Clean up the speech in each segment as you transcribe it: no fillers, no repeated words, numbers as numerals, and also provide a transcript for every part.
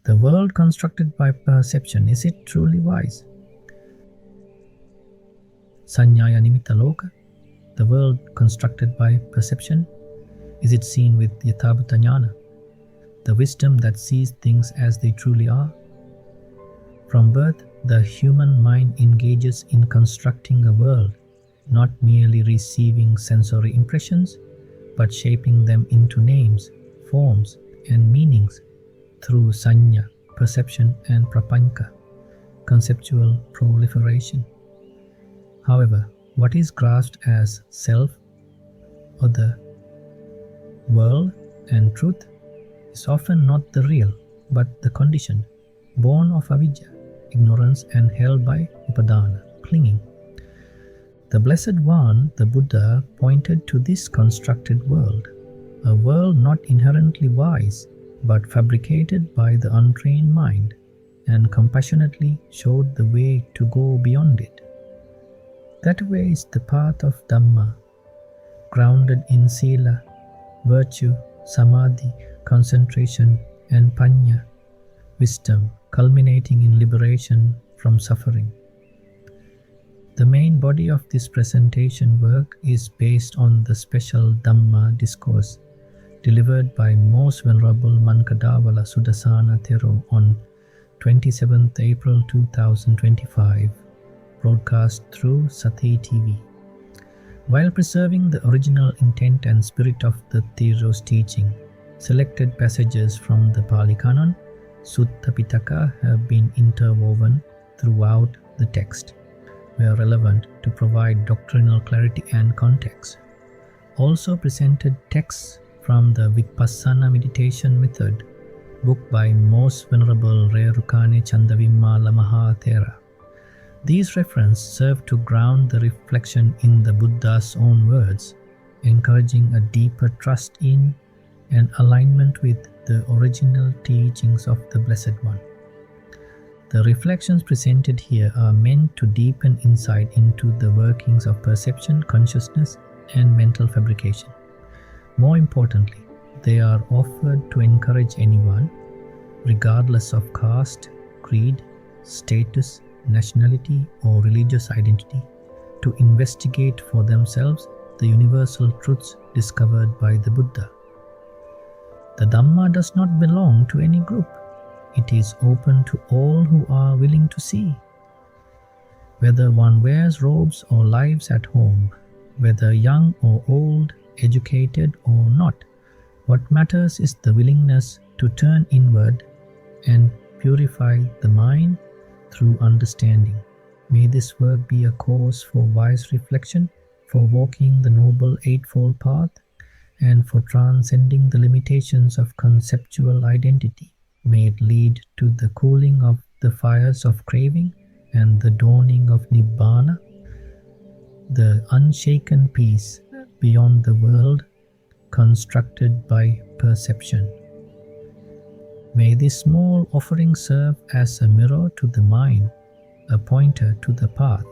The world constructed by perception, is it truly wise? Saññāya Nimmita Lōka, the world constructed by perception, is it seen with Yathābhūta ñāṇa, the wisdom that sees things as they truly are? From birth, the human mind engages in constructing a world, not merely receiving sensory impressions, but shaping them into names, forms, and meanings through saññā, perception, and prapañca, conceptual proliferation. However, what is grasped as self, or the world and truth, is often not the real, but the conditioned, born of avijjā, ignorance, and held by upādāna, clinging. The Blessed One, the Buddha, pointed to this constructed world, a world not inherently wise, but fabricated by the untrained mind, and compassionately showed the way to go beyond it. That way is the path of Dhamma, grounded in sila, virtue, samadhi, concentration, and paññā, wisdom, culminating in liberation from suffering. The main body of this presentation work is based on the special Dhamma discourse delivered by Most Venerable Mankadawala Sudassana Thero on 27th April 2025, broadcast through Sathi TV. While preserving the original intent and spirit of the Thero's teaching, selected passages from the Pāli Canon, Sutta Pitaka, have been interwoven throughout the text, where relevant to provide doctrinal clarity and context. Also presented texts from the Vipassana meditation method, book by Most Venerable Rerukane Chandavimala Maha Thera. These references serve to ground the reflection in the Buddha's own words, encouraging a deeper trust in and alignment with the original teachings of the Blessed One. The reflections presented here are meant to deepen insight into the workings of perception, consciousness, and mental fabrication. More importantly, they are offered to encourage anyone, regardless of caste, creed, status, nationality, or religious identity, to investigate for themselves the universal truths discovered by the Buddha. The Dhamma does not belong to any group. It is open to all who are willing to see. Whether one wears robes or lives at home, whether young or old, educated or not, what matters is the willingness to turn inward and purify the mind through understanding. May this work be a cause for wise reflection, for walking the Noble Eightfold Path, and for transcending the limitations of conceptual identity. May it lead to the cooling of the fires of craving and the dawning of Nibbana, the unshaken peace beyond the world constructed by perception. May this small offering serve as a mirror to the mind, a pointer to the path,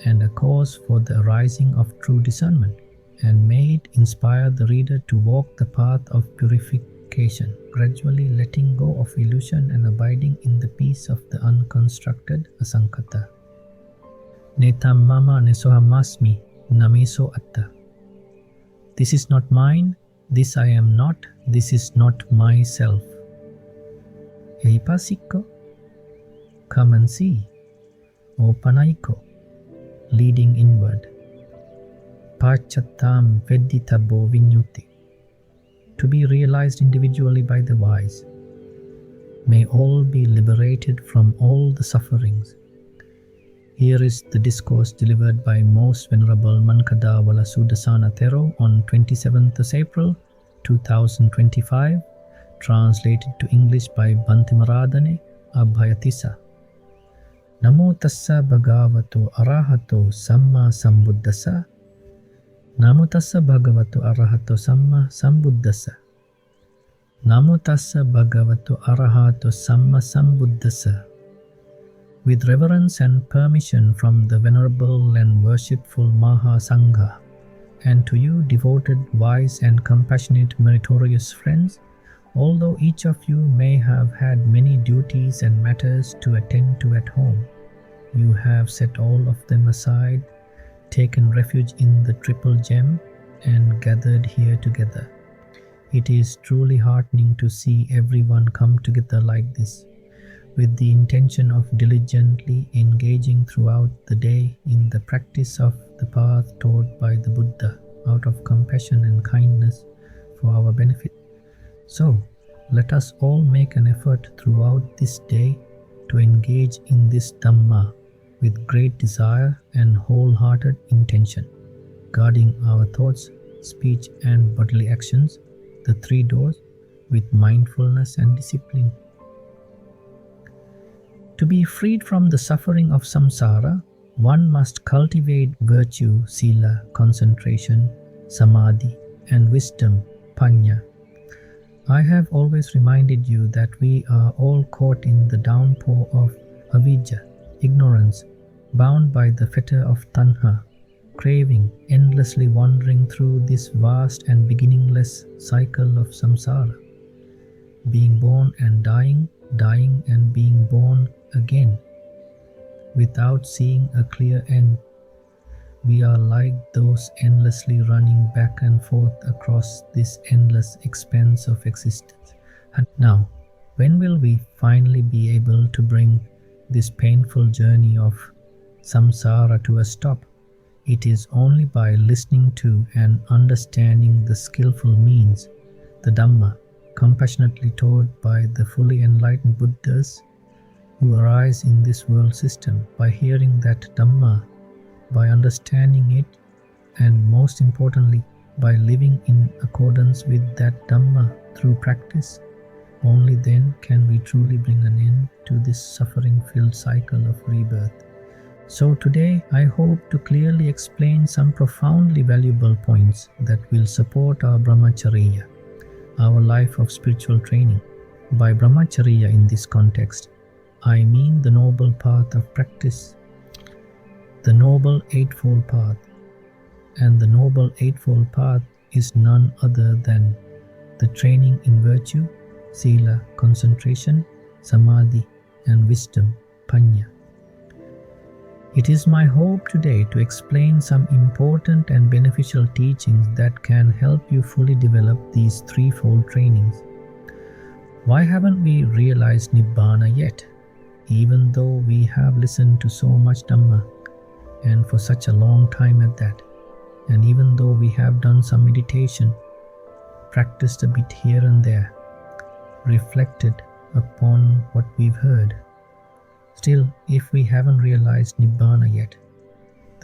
and a cause for the arising of true discernment, and may it inspire the reader to walk the path of purification, gradually letting go of illusion and abiding in the peace of the unconstructed asankata. Netam mama nesohamasmi namiso atta. This is not mine, this I am not, this is not myself. Eipasikko, come and see. Opanaiko, leading inward. Pāchattam vedditabo viññuti, to be realized individually by the wise. May all be liberated from all the sufferings. Here is the discourse delivered by Most Venerable Mankadawala Sudassana Thero on 27th April 2025, translated to English by Bhantimaradane Abhayatissa. Namo tassa bhagavato arahato samma sambuddhassa. Namo tassa bhagavato arahato samma sambuddhassa. Namo tassa bhagavato arahato samma sambuddhassa. With reverence and permission from the Venerable and worshipful Maha and to you devoted, wise and compassionate meritorious friends Although each of you may have had many duties and matters to attend to at home, you have set all of them aside, taken refuge in the triple gem, and gathered here together. It is truly heartening to see everyone come together like this, with the intention of diligently engaging throughout the day in the practice of the path taught by the Buddha, out of compassion and kindness for our benefit. So, let us all make an effort throughout this day to engage in this Dhamma with great desire and wholehearted intention, guarding our thoughts, speech and bodily actions, the three doors, with mindfulness and discipline. To be freed from the suffering of samsara, one must cultivate virtue, sila, concentration, samadhi, and wisdom, paññā. I have always reminded you that we are all caught in the downpour of avijjā, ignorance, bound by the fetter of tanha, craving, endlessly wandering through this vast and beginningless cycle of samsara, being born and dying, dying and being born again, without seeing a clear end. We are like those endlessly running back and forth across this endless expanse of existence. And now, when will we finally be able to bring this painful journey of samsara to a stop? It is only by listening to and understanding the skillful means, the Dhamma, compassionately taught by the fully enlightened Buddhas who arise in this world system, by hearing that Dhamma, by understanding it, and most importantly, by living in accordance with that Dhamma through practice. Only then can we truly bring an end to this suffering-filled cycle of rebirth. So today, I hope to clearly explain some profoundly valuable points that will support our brahmacharya, our life of spiritual training. By brahmacharya in this context, I mean the noble path of practice, the noble eightfold path. And the noble eightfold path is none other than the training in virtue, sila, concentration, samadhi, and wisdom, paññā. It is my hope today to explain some important and beneficial teachings that can help you fully develop these threefold trainings. Why haven't we realized Nibbana yet, even though we have listened to so much Dhamma, and for such a long time at that, and even though we have done some meditation, practiced a bit here and there, reflected upon what we've heard? Still, if we haven't realized Nibbana yet,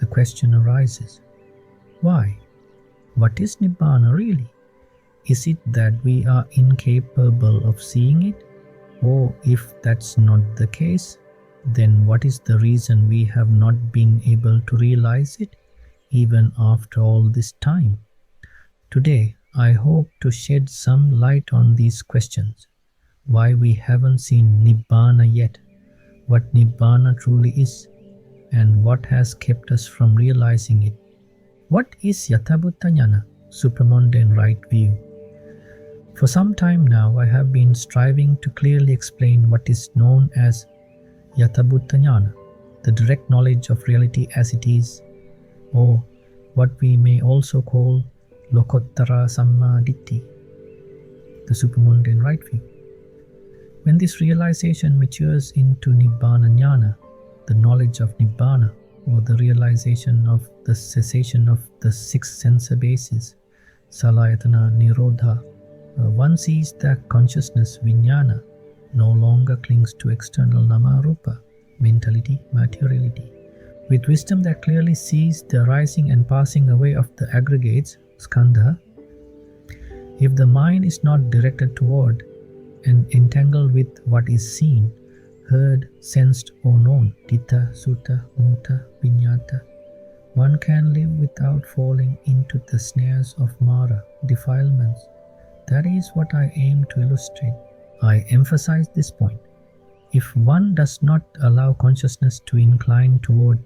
the question arises, why? What is Nibbana really? Is it that we are incapable of seeing it? Or if that's not the case, then what is the reason we have not been able to realize it, even after all this time? Today, I hope to shed some light on these questions. Why we haven't seen Nibbana yet, what Nibbana truly is, and what has kept us from realizing it. What is Yathābhūta ñāṇa, supramundane right view? For some time now, I have been striving to clearly explain what is known as Yathābhūta ñāṇa, the direct knowledge of reality as it is, or what we may also call Lokottara Samma Ditti, the supermundane right view. When this realization matures into Nibbana ñāṇa, the knowledge of Nibbana, or the realization of the cessation of the six sensor bases, salayatana nirodha, one sees that consciousness, viññāna, no longer clings to external nama-rupa, mentality, materiality. With wisdom that clearly sees the arising and passing away of the aggregates, skandha, if the mind is not directed toward and entangled with what is seen, heard, sensed or known, tita, sutta, muta, viññāta, one can live without falling into the snares of mara, defilements. That is what I aim to illustrate. I emphasize this point. If one does not allow consciousness to incline toward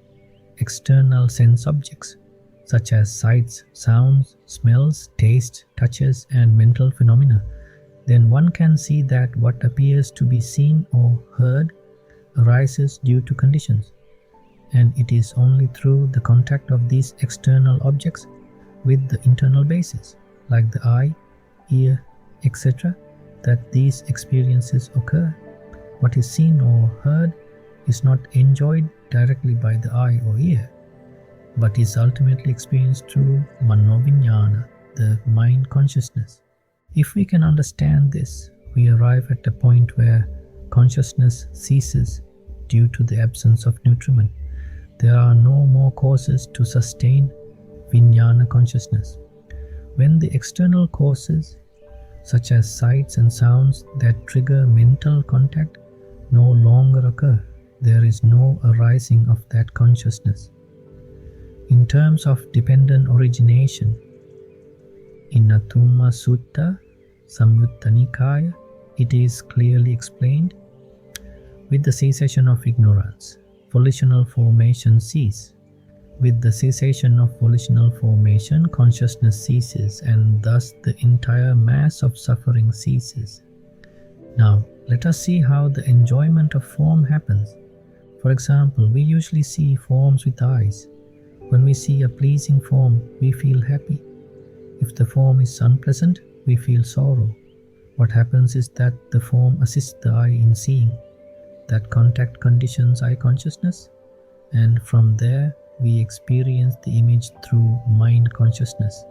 external sense objects, such as sights, sounds, smells, tastes, touches, and mental phenomena, then one can see that what appears to be seen or heard arises due to conditions, and it is only through the contact of these external objects with the internal basis, like the eye, ear, etc., that these experiences occur. What is seen or heard is not enjoyed directly by the eye or ear, but is ultimately experienced through manoviññāna, the mind consciousness. If we can understand this, we arrive at a point where consciousness ceases due to the absence of nutriment. There are no more causes to sustain viññāna consciousness. When the external causes, such as sights and sounds that trigger mental contact, no longer occur, there is no arising of that consciousness. In terms of dependent origination, in Atthuma Sutta, Samyutta Nikaya, it is clearly explained, with the cessation of ignorance, volitional formation cease. With the cessation of volitional formation, consciousness ceases, and thus the entire mass of suffering ceases. Now, let us see how the enjoyment of form happens. For example, we usually see forms with eyes. When we see a pleasing form, we feel happy. If the form is unpleasant, we feel sorrow. What happens is that the form assists the eye in seeing. That contact conditions eye consciousness, and from there we experience the image through mind consciousness.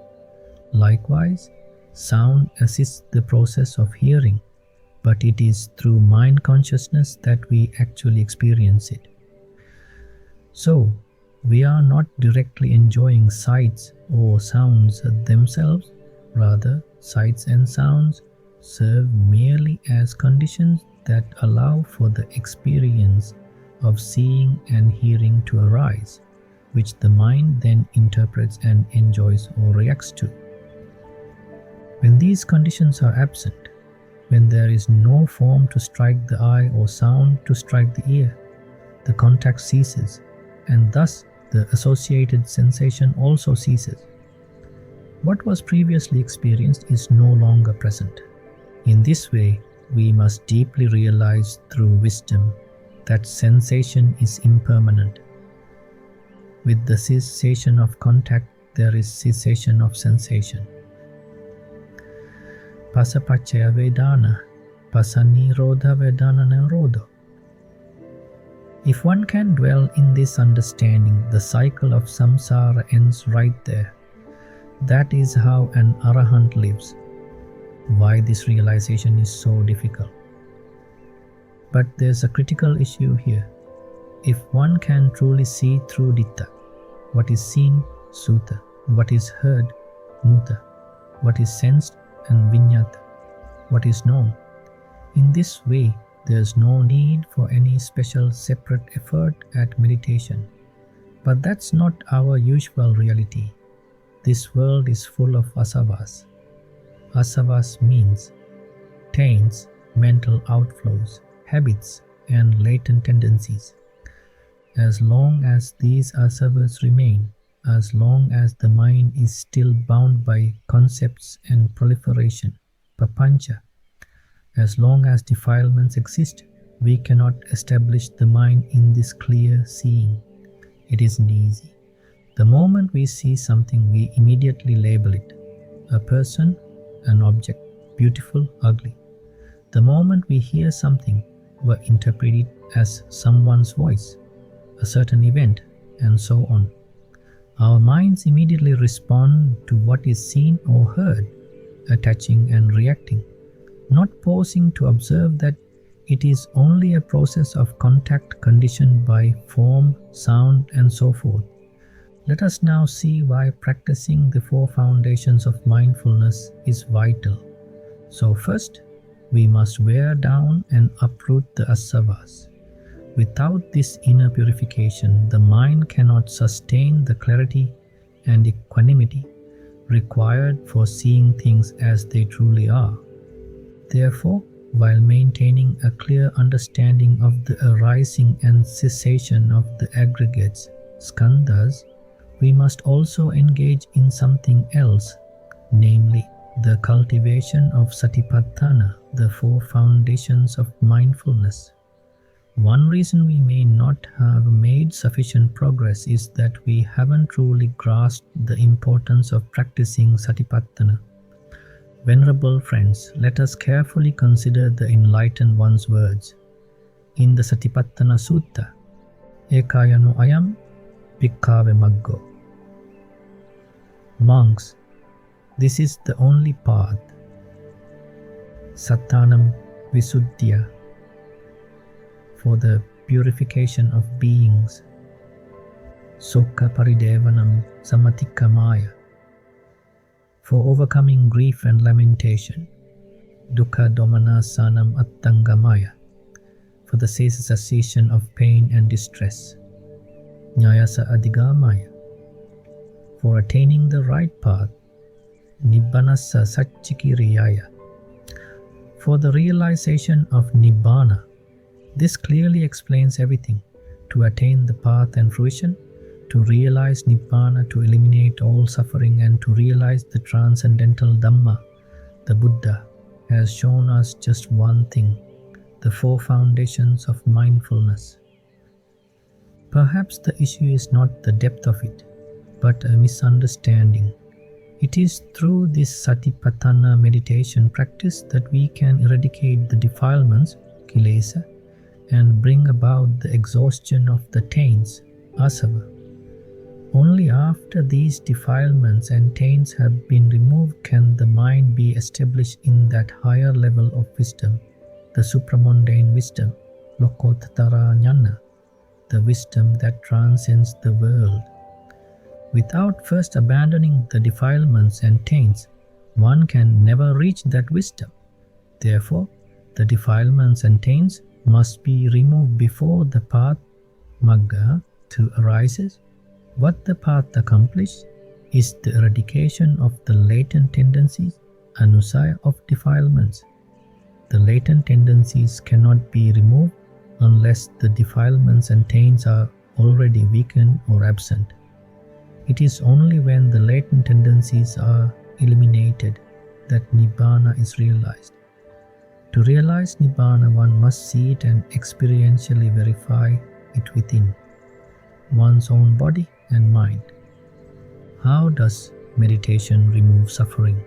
Likewise, sound assists the process of hearing, but it is through mind consciousness that we actually experience it. So, we are not directly enjoying sights or sounds themselves, rather, sights and sounds serve merely as conditions that allow for the experience of seeing and hearing to arise, which the mind then interprets and enjoys or reacts to. When these conditions are absent, when there is no form to strike the eye or sound to strike the ear, the contact ceases, and thus the associated sensation also ceases. What was previously experienced is no longer present. In this way, we must deeply realize through wisdom that sensation is impermanent. With the cessation of contact, there is cessation of sensation. Pasapaccaya vedana, pasanirodha vedana nirodho. If one can dwell in this understanding, the cycle of samsara ends right there. That is how an arahant lives. Why this realization is so difficult? But there's a critical issue here. If one can truly see through ditta, what is seen, sutta, what is heard, mutta, what is sensed, and viññāta, what is known, in this way, there's no need for any special separate effort at meditation. But that's not our usual reality. This world is full of asavas. Asavas means taints, mental outflows, habits, and latent tendencies. As long as these asavas remain, as long as the mind is still bound by concepts and proliferation, papancha, as long as defilements exist, we cannot establish the mind in this clear seeing. It isn't easy. The moment we see something, we immediately label it. A person, an object, beautiful, ugly. The moment we hear something, we interpret it as someone's voice, a certain event, and so on. Our minds immediately respond to what is seen or heard, attaching and reacting, not pausing to observe that it is only a process of contact conditioned by form, sound, and so forth. Let us now see why practicing the four foundations of mindfulness is vital. So first, we must wear down and uproot the asavas. Without this inner purification, the mind cannot sustain the clarity and equanimity required for seeing things as they truly are. Therefore, while maintaining a clear understanding of the arising and cessation of the aggregates, skandhas, we must also engage in something else, namely the cultivation of Satipatthana, the four foundations of mindfulness. One reason we may not have made sufficient progress is that we haven't truly grasped the importance of practicing Satipatthana. Venerable friends, let us carefully consider the Enlightened One's words. In the Satipatthana Sutta, Ekayano ayam bhikkhave maggo. Monks, this is the only path. Sattanam visuddhya, for the purification of beings. Sokka paridevanam samatikkamaya, for overcoming grief and lamentation. Dukkha domanasanam attangamaya, for the cessation of pain and distress. Ñāyasa adhigamaya, for attaining the right path. Nibbanassa satchikiriyaya, for the realization of Nibbana. This clearly explains everything. To attain the path and fruition, to realize Nibbana, to eliminate all suffering, and to realize the transcendental Dhamma, the Buddha has shown us just one thing, the four foundations of mindfulness. Perhaps the issue is not the depth of it, but a misunderstanding. It is through this Satipatthana meditation practice that we can eradicate the defilements, kilesa, and bring about the exhaustion of the taints, asava. Only after these defilements and taints have been removed can the mind be established in that higher level of wisdom, the supramundane wisdom, lokottara ñāṇa, the wisdom that transcends the world. Without first abandoning the defilements and taints, one can never reach that wisdom. Therefore, the defilements and taints must be removed before the path, magga, to arises. What the path accomplishes is the eradication of the latent tendencies, anusaya, of defilements. The latent tendencies cannot be removed unless the defilements and taints are already weakened or absent. It is only when the latent tendencies are eliminated that Nibbana is realized. To realize Nibbana, one must see it and experientially verify it within one's own body and mind. How does meditation remove suffering?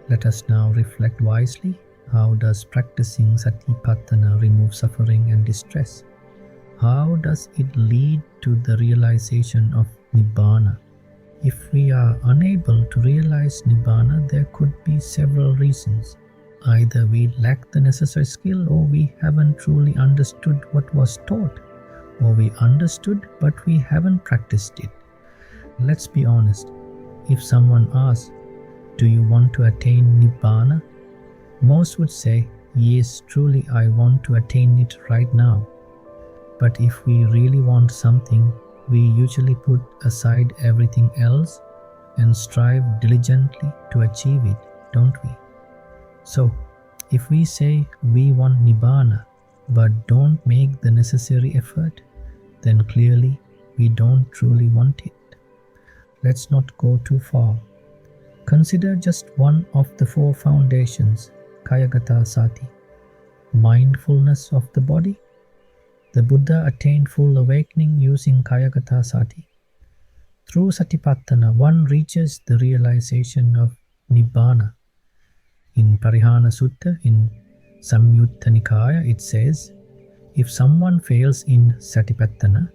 Let us now reflect wisely. How does practicing Satipatthana remove suffering and distress? How does it lead to the realization of Nibbana? If we are unable to realize Nibbana, there could be several reasons. Either we lack the necessary skill, or we haven't truly understood what was taught, or we understood but we haven't practiced it. Let's be honest. If someone asks, "Do you want to attain Nibbana?" most would say, "Yes, truly I want to attain it right now." But if we really want something, we usually put aside everything else and strive diligently to achieve it, don't we? So, if we say we want Nibbana but don't make the necessary effort, then clearly we don't truly want it. Let's not go too far. Consider just one of the four foundations, Kayagata Sati, mindfulness of the body. The Buddha attained full awakening using Kayagata Sati. Through Satipatthana, one reaches the realization of Nibbana. In Parihana Sutta, in Samyutta Nikaya, it says, if someone fails in Satipatthana,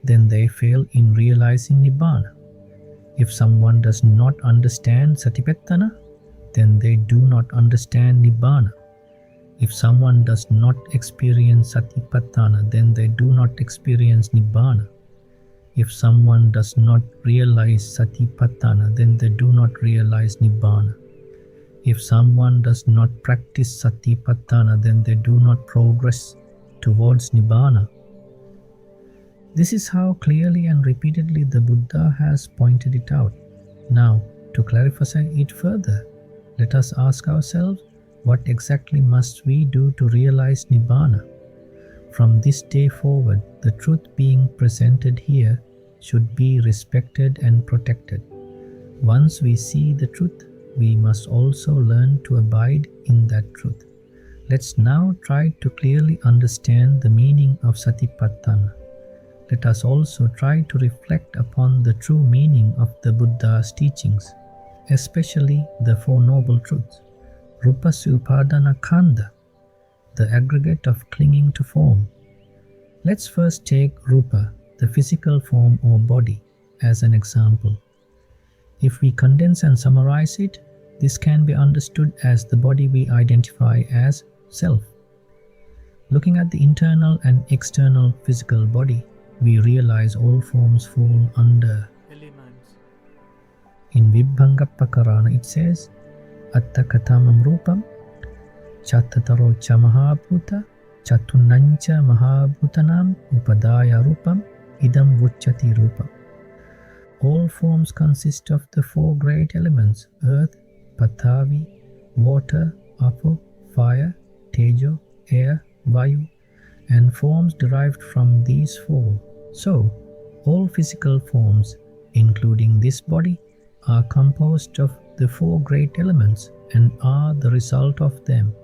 then they fail in realizing Nibbana. If someone does not understand Satipatthana, then they do not understand Nibbana. If someone does not experience Satipatthana, then they do not experience Nibbana. If someone does not realize Satipatthana, then they do not realize Nibbana. If someone does not practice Satipatthana, then they do not progress towards Nibbana. This is how clearly and repeatedly the Buddha has pointed it out. Now, to clarify it further, let us ask ourselves, what exactly must we do to realize Nibbana? From this day forward, the truth being presented here should be respected and protected. Once we see the truth, we must also learn to abide in that truth. Let's now try to clearly understand the meaning of Satipatthana. Let us also try to reflect upon the true meaning of the Buddha's teachings, especially the Four Noble Truths. Rupasya upādāna khandha, the aggregate of clinging to form. Let's first take Rupa, the physical form or body, as an example. If we condense and summarize it, this can be understood as the body we identify as self. Looking at the internal and external physical body, we realize all forms fall under. In Vibhanga it says, Atta katamam rupam, chattataro cha mahabhuta, chatunancha mahabhutanam upadāya rupam, idam vucchati rupam. All forms consist of the four great elements, earth, pathavi, water, apo, fire, tejo, air, vayu, and forms derived from these four. So, all physical forms, including this body, are composed of the four great elements and are the result of them.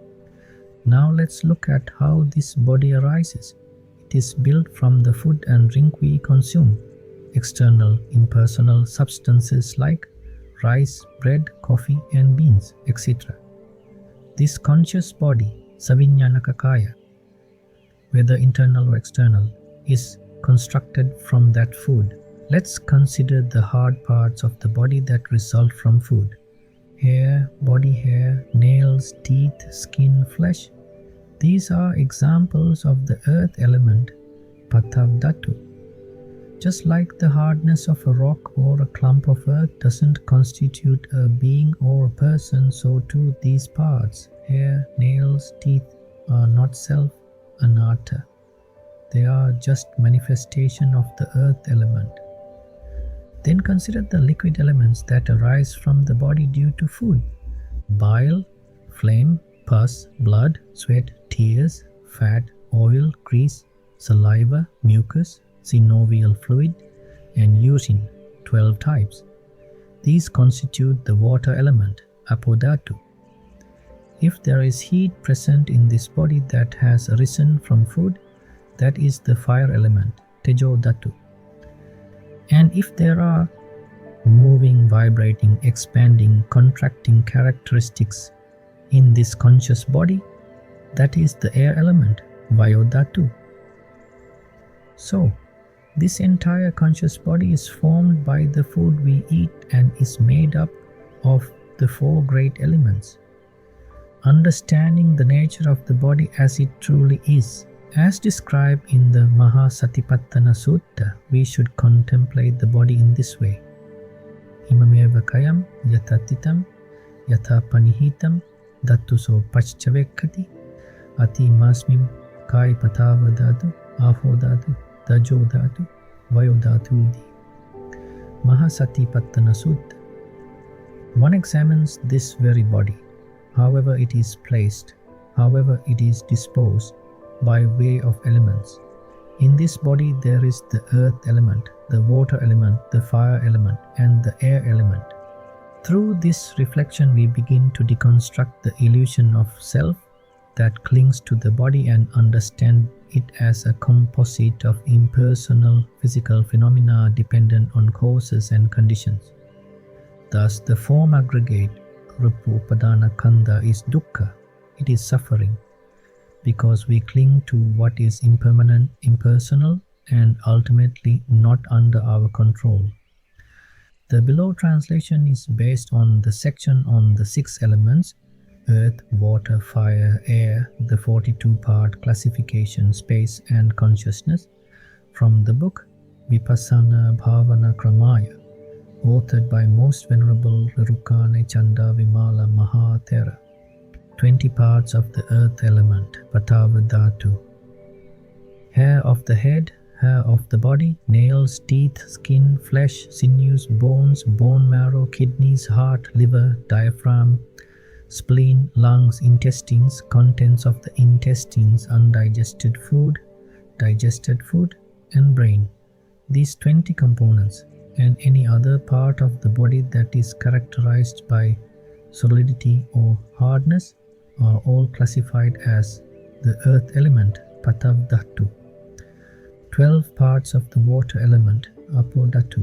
Now let's look at how this body arises. It is built from the food and drink we consume, external impersonal substances like rice, bread, coffee and beans, etc. This conscious body, saviññānaka, whether internal or external, is constructed from that food. Let's consider the hard parts of the body that result from food. Hair, body hair, nails, teeth, skin, flesh. These are examples of the earth element, pathavdhatu. Just like the hardness of a rock or a clump of earth doesn't constitute a being or a person, so too these parts, hair, nails, teeth, are not self, anatta. They are just manifestation of the earth element. Then consider the liquid elements that arise from the body due to food. Bile, flame, pus, blood, sweat, tears, fat, oil, grease, saliva, mucus, synovial fluid, and urine, 12 types. These constitute the water element, apodhatu. If there is heat present in this body that has arisen from food, that is the fire element, tejodhatu. And if there are moving, vibrating, expanding, contracting characteristics in this conscious body, that is the air element, vayodhatu. So, this entire conscious body is formed by the food we eat and is made up of the four great elements. Understanding the nature of the body as it truly is, as described in the Maha Satipatthana Sutta, we should contemplate the body in this way. Imameva kayam yathatitam yathapanihitam dattuso paschavekkhati ati masmim kai patavadatu ahodatu tajodatu vayodatu. Maha Satipatthana Sutta. One examines this very body, however it is placed, however it is disposed, by way of elements. In this body there is the earth element, the water element, the fire element, and the air element. Through this reflection we begin to deconstruct the illusion of self that clings to the body and understand it as a composite of impersonal physical phenomena dependent on causes and conditions. Thus the form aggregate, rupa upādāna khandha, is dukkha, it is suffering, because we cling to what is impermanent, impersonal, and ultimately not under our control. The below translation is based on the section on the 6 elements, earth, water, fire, air, the 42-part classification, space and consciousness, from the book Vipassana Bhavana Kramaya, authored by Most Venerable Rerukane Chandavimala Maha Thera. 20 parts of the earth element, patavadhatu. Hair of the head, hair of the body, nails, teeth, skin, flesh, sinews, bones, bone marrow, kidneys, heart, liver, diaphragm, spleen, lungs, intestines, contents of the intestines, undigested food, digested food, and brain. These 20 components and any other part of the body that is characterized by solidity or hardness are all classified as the earth element, Patav Dhatu. 12 parts of the water element, Apo Dhatu.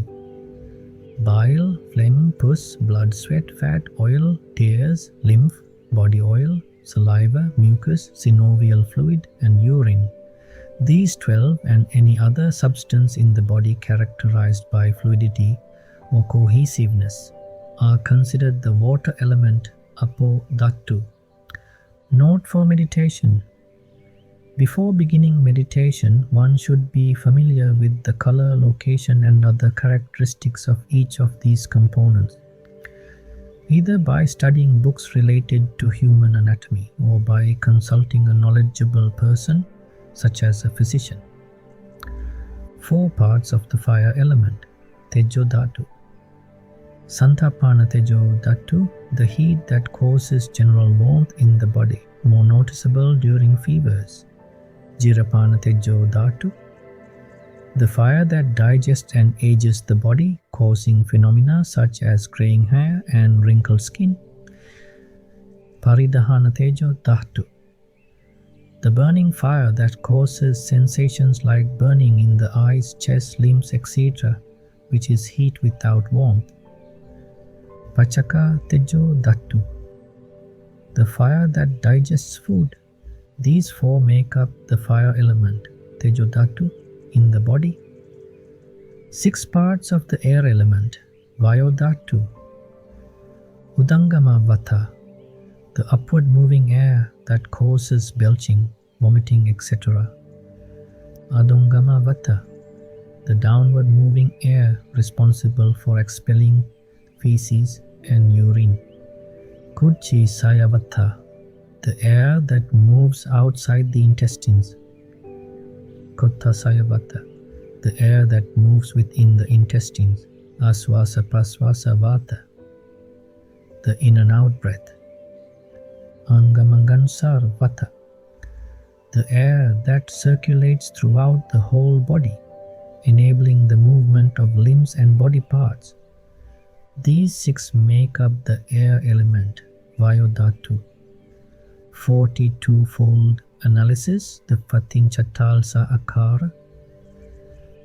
Bile, phlegm, pus, blood, sweat, fat, oil, tears, lymph, body oil, saliva, mucus, synovial fluid, and urine. These 12 and any other substance in the body characterized by fluidity or cohesiveness are considered the water element, Apo Dhatu. Note for meditation. Before beginning meditation, one should be familiar with the color, location, and other characteristics of each of these components, either by studying books related to human anatomy or by consulting a knowledgeable person, such as a physician. 4 parts of the fire element, Tejo Dhatu. Santapana Tejo Dhatu, the heat that causes general warmth in the body, more noticeable during fevers. Jirapana Tejo Dhatu, the fire that digests and ages the body, causing phenomena such as graying hair and wrinkled skin. Paridahana Tejo Dhatu, the burning fire that causes sensations like burning in the eyes, chest, limbs, etc., which is heat without warmth. Pachaka Tejo Dhatu, the fire that digests food. These 4 make up the fire element, Tejo Dhatu, in the body. 6 parts of the air element, Vayo Dhatu. Udangama Vata, the upward moving air that causes belching, vomiting, etc. Adungama Vata, the downward moving air responsible for expelling feces and urine. Kuchi Sayavata, the air that moves outside the intestines. Kotta Sayavata, the air that moves within the intestines. Aswasa Praswasa Vata, the in and out breath. Angamangansar Vata, the air that circulates throughout the whole body, enabling the movement of limbs and body parts. These 6 make up the air element, Vayo Dhatu. 42-fold analysis, the Patinchatalsa Akara.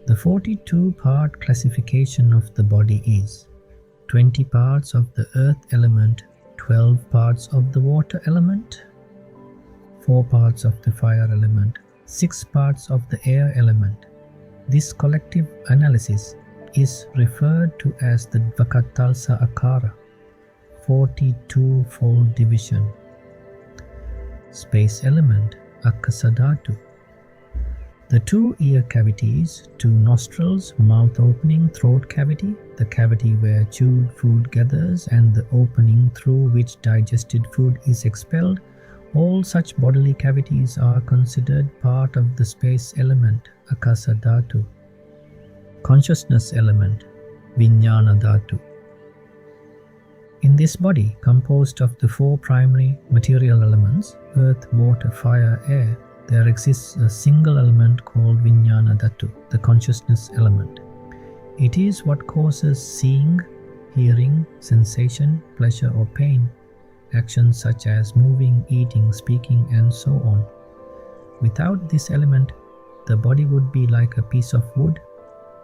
The 42-part classification of the body is 20 parts of the earth element, 12 parts of the water element, 4 parts of the fire element, 6 parts of the air element. This collective analysis is referred to as the Dvakatalsa Akara, 42-fold division. Space element, Akasa Dhatu. The 2 ear cavities, 2 nostrils, mouth opening, throat cavity, the cavity where chewed food gathers, and the opening through which digested food is expelled, all such bodily cavities are considered part of the space element, Akasa Dhatu. Consciousness element, Vijñāna Dhatu. In this body, composed of the 4 primary material elements, earth, water, fire, air, there exists a single element called Vijñāna Dhatu, the consciousness element. It is what causes seeing, hearing, sensation, pleasure or pain, actions such as moving, eating, speaking, and so on. Without this element, the body would be like a piece of wood,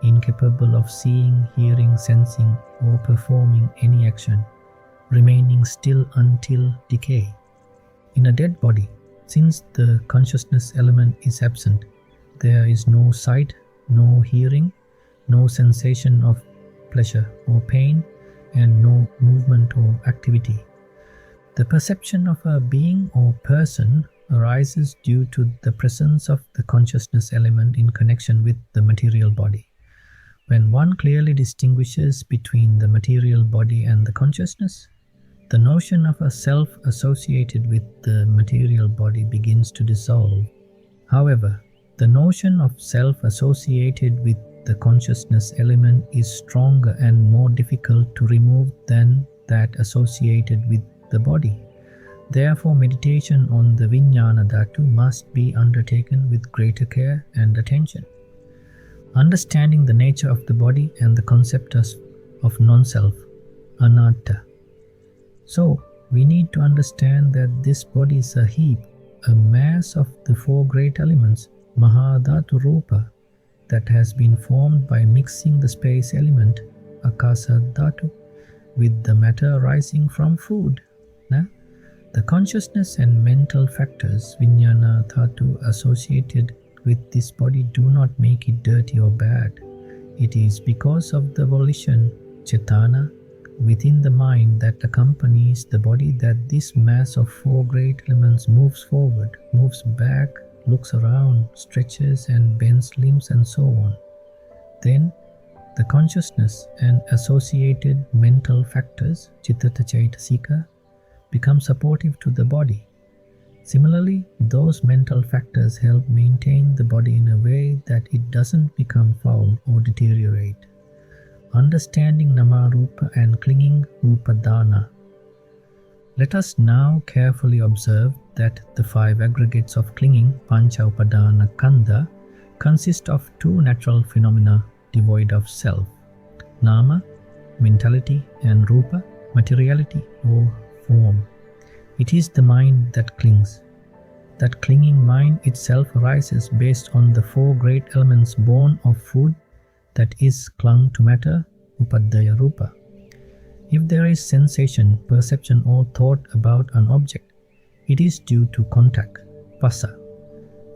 incapable of seeing, hearing, sensing, or performing any action, remaining still until decay. In a dead body, since the consciousness element is absent, there is no sight, no hearing, no sensation of pleasure or pain, and no movement or activity. The perception of a being or person arises due to the presence of the consciousness element in connection with the material body. When one clearly distinguishes between the material body and the consciousness, the notion of a self associated with the material body begins to dissolve. However, the notion of self associated with the consciousness element is stronger and more difficult to remove than that associated with the body. Therefore, meditation on the Vijñāna Dhatu must be undertaken with greater care and attention. Understanding the nature of the body and the concept of non-self, anatta. So, we need to understand that this body is a heap, a mass of the four great elements, Maha Dhatu Rupa, that has been formed by mixing the space element, Akasa Dhatu, with the matter arising from food. The consciousness and mental factors, Vijñāna Dhatu, associated with this body do not make it dirty or bad. It is because of the volition, Cetana, within the mind that accompanies the body that this mass of four great elements moves forward, moves back, looks around, stretches and bends limbs and so on. Then, the consciousness and associated mental factors, Cittata Caitasika, become supportive to the body. Similarly, those mental factors help maintain the body in a way that it doesn't become foul or deteriorate. Understanding Namarupa and clinging upādāna. Let us now carefully observe that the five aggregates of clinging, Pancha Upādāna Khandha, consist of two natural phenomena devoid of self, Nama, mentality, and Rupa, materiality or form. It is the mind that clings. That clinging mind itself arises based on the four great elements born of food, that is clung to matter, upadaya rupa. If there is sensation, perception or thought about an object, it is due to contact, phassa.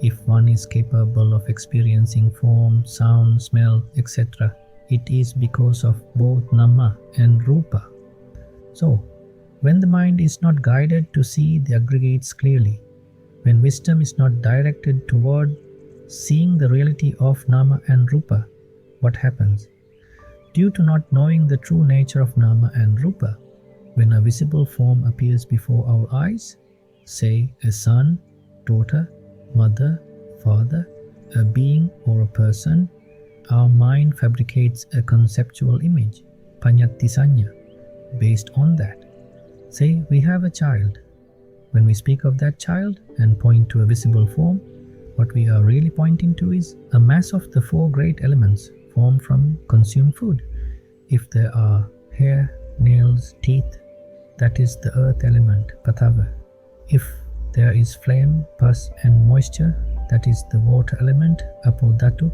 If one is capable of experiencing form, sound, smell, etc., it is because of both nama and rupa. So, when the mind is not guided to see the aggregates clearly, when wisdom is not directed toward seeing the reality of nama and rupa, what happens? Due to not knowing the true nature of nama and rupa, when a visible form appears before our eyes, say a son, daughter, mother, father, a being or a person, our mind fabricates a conceptual image, paññatti saññā, based on that. Say we have a child. When we speak of that child and point to a visible form, what we are really pointing to is a mass of the four great elements formed from consumed food. If there are hair, nails, teeth, that is the earth element, pathava. If there is flame, pus and moisture, that is the water element, apo dhatu.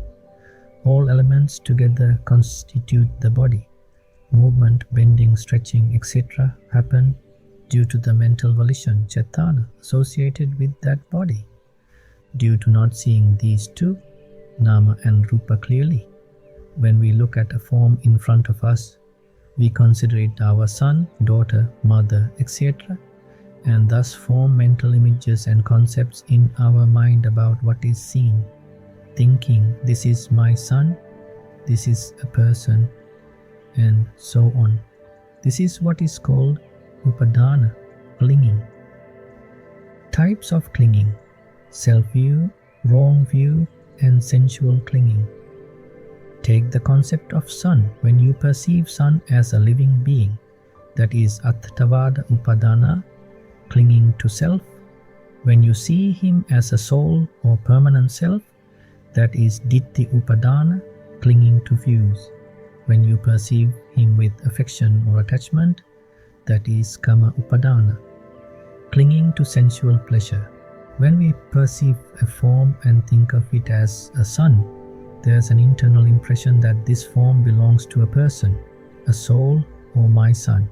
All elements together constitute the body. Movement, bending, stretching, etc. happen due to the mental volition, cetana, associated with that body. Due to not seeing these two, nama and rupa, clearly, when we look at a form in front of us, we consider it our son, daughter, mother, etc., and thus form mental images and concepts in our mind about what is seen, thinking, this is my son, this is a person, and so on. This is what is called upādāna, clinging. Types of clinging: self-view, wrong view, and sensual clinging. Take the concept of sun. When you perceive sun as a living being, that is attavada upādāna, clinging to self. When you see him as a soul or permanent self, that is ditti upādāna, clinging to views. When you perceive him with affection or attachment, that is kama upādāna, clinging to sensual pleasure. When we perceive a form and think of it as a son, there's an internal impression that this form belongs to a person, a soul, or my son.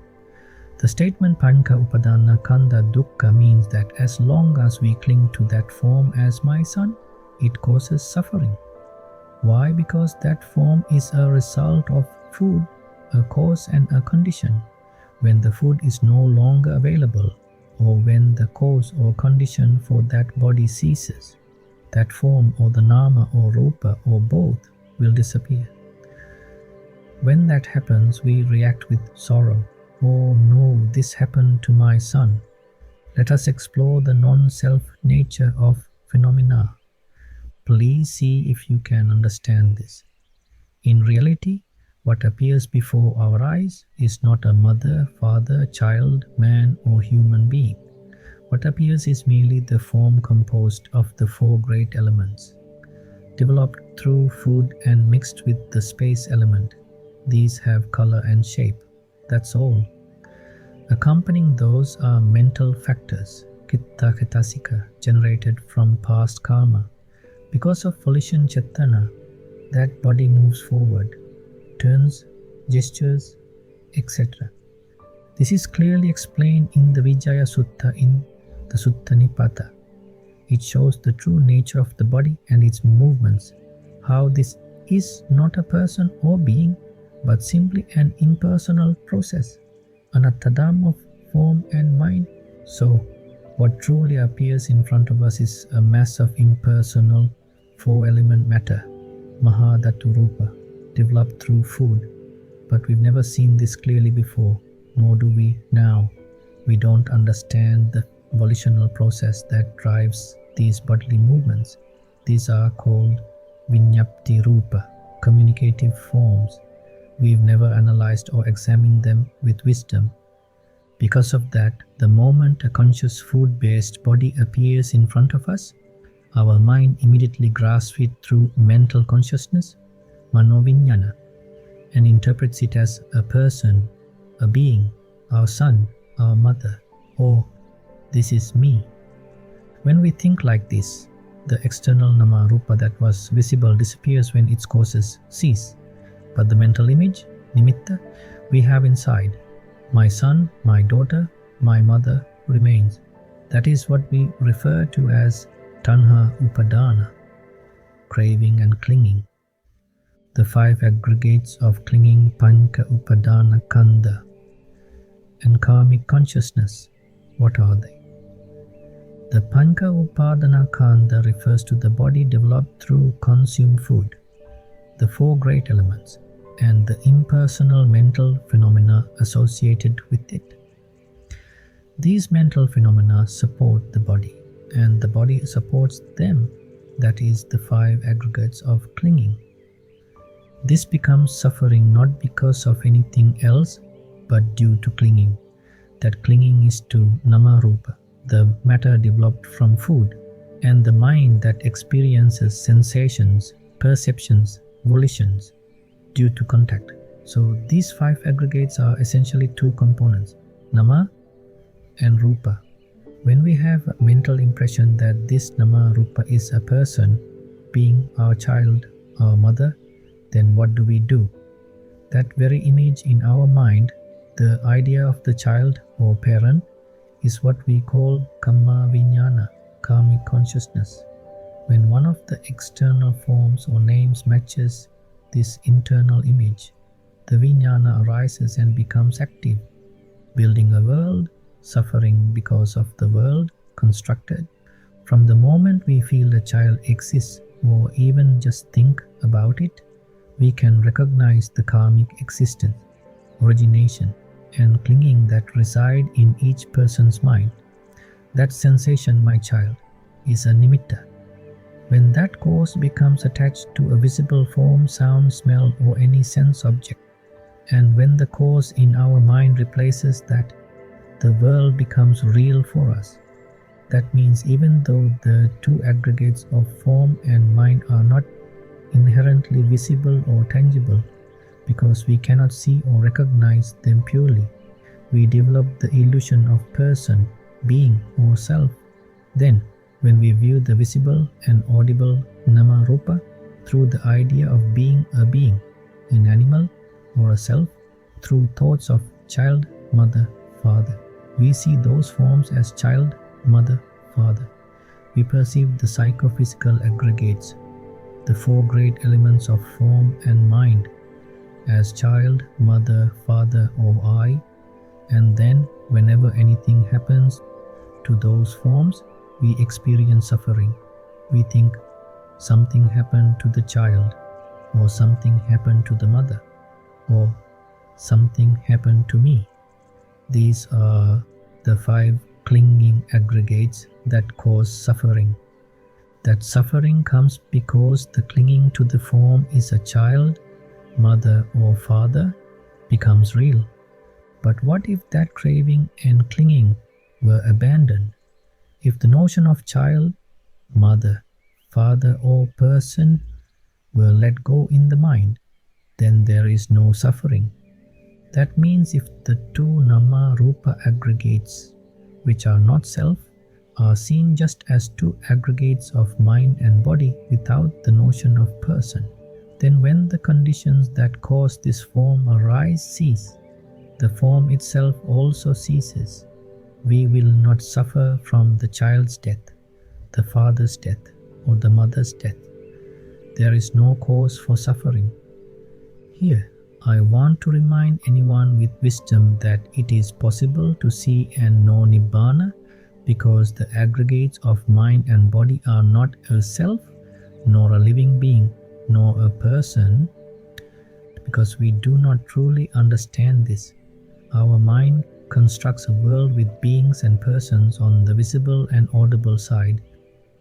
The statement Panca Upādāna Khandha Dukkha means that as long as we cling to that form as my son, it causes suffering. Why? Because that form is a result of food, a cause and a condition. When the food is no longer available, or when the cause or condition for that body ceases, that form or the nama or rupa or both will disappear. When that happens, we react with sorrow. Oh no, this happened to my son. Let us explore the non-self nature of phenomena. Please see if you can understand this. In reality, what appears before our eyes is not a mother, father, child, man, or human being. What appears is merely the form composed of the four great elements, developed through food and mixed with the space element. These have color and shape. That's all. Accompanying those are mental factors, citta cetasika, generated from past karma. Because of volition cetana, that body moves forward, turns, gestures, etc. This is clearly explained in the Vijaya Sutta in the Sutta Nipata. It shows the true nature of the body and its movements, how this is not a person or being, but simply an impersonal process, anattadam of form and mind. So, what truly appears in front of us is a mass of impersonal four-element matter, Maha Dhatu Rupa, developed through food. But we've never seen this clearly before, nor do we now. We don't understand the volitional process that drives these bodily movements. These are called viññapti rupa, communicative forms. We've never analyzed or examined them with wisdom. Because of that, the moment a conscious food-based body appears in front of us, our mind immediately grasps it through mental consciousness, manoviññana, and interprets it as a person, a being, our son, our mother, or this is me. When we think like this, the external nama rupa that was visible disappears when its causes cease. But the mental image, nimitta, we have inside, my son, my daughter, my mother, remains. That is what we refer to as tanha upādāna, craving and clinging. The five aggregates of clinging panca upādāna khandha and karmic consciousness. What are they? The panca upādāna khandha refers to the body developed through consumed food, the four great elements, and the impersonal mental phenomena associated with it. These mental phenomena support the body, and the body supports them, that is, the five aggregates of clinging. This becomes suffering not because of anything else, but due to clinging. That clinging is to nama-rupa, the matter developed from food, and the mind that experiences sensations, perceptions, volitions due to contact. So these five aggregates are essentially two components, nama and rupa. When we have a mental impression that this nama rupa is a person, being our child, our mother, then what do? That very image in our mind, the idea of the child or parent, is what we call kamma viññāna, karmic consciousness. When one of the external forms or names matches this internal image, the viññāna arises and becomes active, building a world, suffering because of the world constructed. From the moment we feel a child exists or even just think about it, we can recognize the karmic existence, origination, and clinging that reside in each person's mind. That sensation, my child, is a nimitta. When that cause becomes attached to a visible form, sound, smell, or any sense object, and when the cause in our mind replaces that, the world becomes real for us. That means even though the two aggregates of form and mind are not inherently visible or tangible, because we cannot see or recognize them purely, we develop the illusion of person, being, or self. Then, when we view the visible and audible nama rupa through the idea of being a being, an animal, or a self, through thoughts of child, mother, father, we see those forms as child, mother, father. We perceive the psychophysical aggregates, the four great elements of form and mind, as child, mother, father, or I, and then whenever anything happens to those forms, we experience suffering. We think something happened to the child, or something happened to the mother, or something happened to me. These are the five clinging aggregates that cause suffering. That suffering comes because the clinging to the form is a child, mother, or father becomes real. But what if that craving and clinging were abandoned? If the notion of child, mother, father, or person were let go in the mind, then there is no suffering. That means if the two nama rupa aggregates, which are not self, are seen just as two aggregates of mind and body without the notion of person, then when the conditions that cause this form arise cease, the form itself also ceases. We will not suffer from the child's death, the father's death, or the mother's death. There is no cause for suffering. Here, I want to remind anyone with wisdom that it is possible to see and know Nibbana because the aggregates of mind and body are not a self, nor a living being, nor a person. Because we do not truly understand this, our mind constructs a world with beings and persons on the visible and audible side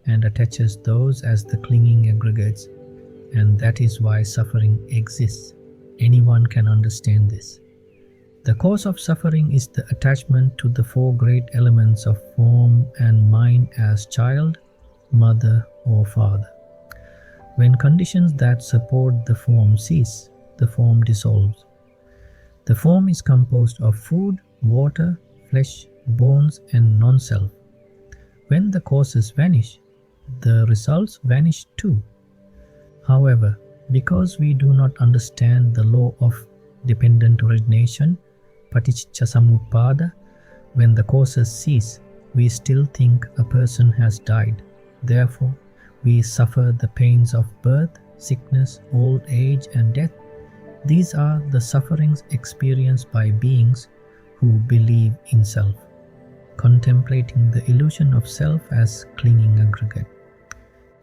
and attaches those as the clinging aggregates, and that is why suffering exists. Anyone can understand this. The cause of suffering is the attachment to the four great elements of form and mind as child, mother, or father. When conditions that support the form cease, the form dissolves. The form is composed of food, water, flesh, bones, and non-self. When the causes vanish, the results vanish too. However, because we do not understand the law of dependent origination, paticca samuppada, when the causes cease, we still think a person has died. Therefore, we suffer the pains of birth, sickness, old age, and death. These are the sufferings experienced by beings who believe in self, contemplating the illusion of self as clinging aggregate.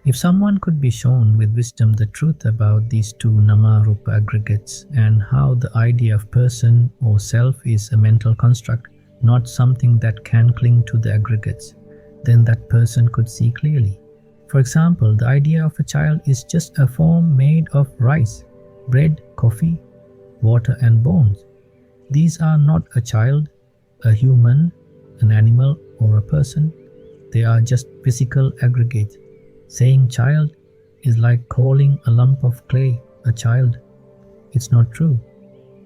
If someone could be shown with wisdom the truth about these two nama-rupa aggregates and how the idea of person or self is a mental construct, not something that can cling to the aggregates, then that person could see clearly. For example, the idea of a child is just a form made of rice, bread, coffee, water, and bones. These are not a child, a human, an animal, or a person. They are just physical aggregates. Saying child is like calling a lump of clay a child. It's not true.